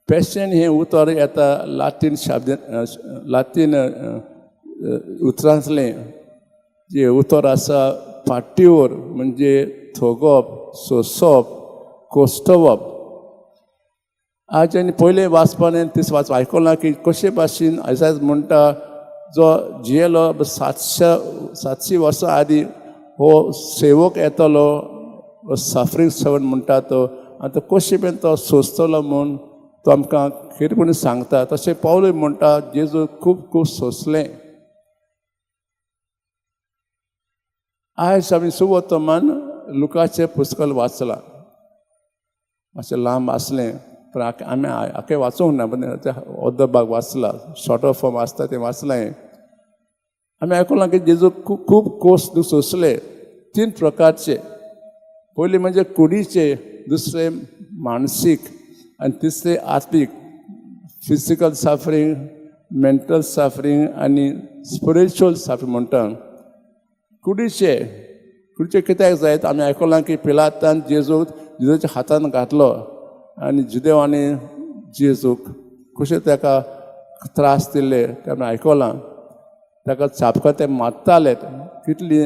Patient हे उतर येता लातीन शब्द लातीन उतरांतलें जे उतर आसा पाट्टीवर म्हणजे थोगप सोंसप कोसटवप आज आनी पयलें वाचपान तीस आयकलां की कशे भाशेन आयज म्हणटा जो जियेलो 700 वर्सां आदी हो सेवक येतलो सफरींग सर्वंट म्हणटा तो आनी तो कशे बेन तो सोंसतलो म्हूण तो आमकां खरेपणी सांगता तशें पावलूय म्हणटा जेजू खूब खूब सोंसलें. आयज आमी सुवर्तमान लुकाचें पुस्तक वाचलां मातशें लांब आसलें पण आमी आखें वाचूंक ना पण अर्दो भाग वाचला शॉर्ट फॉर्म आसता तें वाचलां. आमी आयकलां की जेजू खूब कोस सोंसले 3 प्रकारचे. पयलीं म्हणजे कुडीचे, दुसरे मानसीक आनी तिसरे आत्मीक फिजिकल सफरींग मेंटल सफरींग आनी स्पिरिच्युअल सफरींग म्हणटा. कुडीचे कित्याक जायत आमी आयकलां की पिलातान जेजूच्या हातान घातलो आनी जुदेवांनी जेजूक कशें ताका त्रास दिले तें आमी आयकलां. ताका चाबका ते मारताले कितली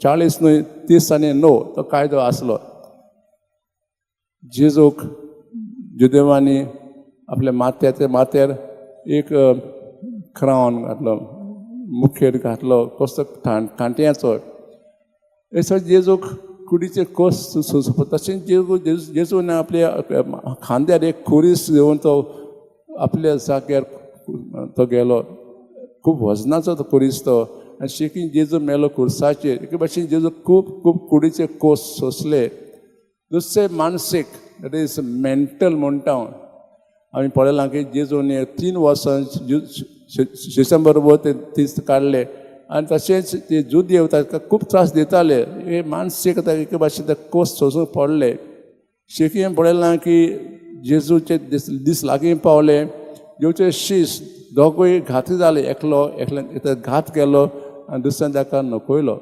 40 न्हय 30 आनी 9 तो कायदो आसलो. जेजूक जुदेवांनी आपल्या माथ्यार एक क्रावन घातलो मुखेर घातलो कसो कांट्याचो. हे जेजूक कुडीचे कोस सोंसप तशें जेजून आपल्या खांद्यार एक खुरीस घेवन तो आपल्या जाग्यार तो गेलो. खूब वजनाचो तो खुरीस तो आनी शेकीन जेजू मेलो खुर्साचेर. एके भाशेन जेजू खूब कुडीचे कोस सोंसले. दुसरे मानसीक दॅट इज मेंटल म्हणटा आमी पळयलां की जेजून 3 वर्सां शिश्यां बरोबर ते तीस काडले आनी तशेंच ते जूद येवता ताका खूब त्रास दिताले. हे मानसीक एके भाशेन कोस सोंसूंक पडले. शेकीन पळयलां की जेजूचे दीस लागीं पावले. जेवचे शीश दोगूय घाती जाले. एकल्यान घात केलो आनी दुसऱ्यान ताका नकयलो.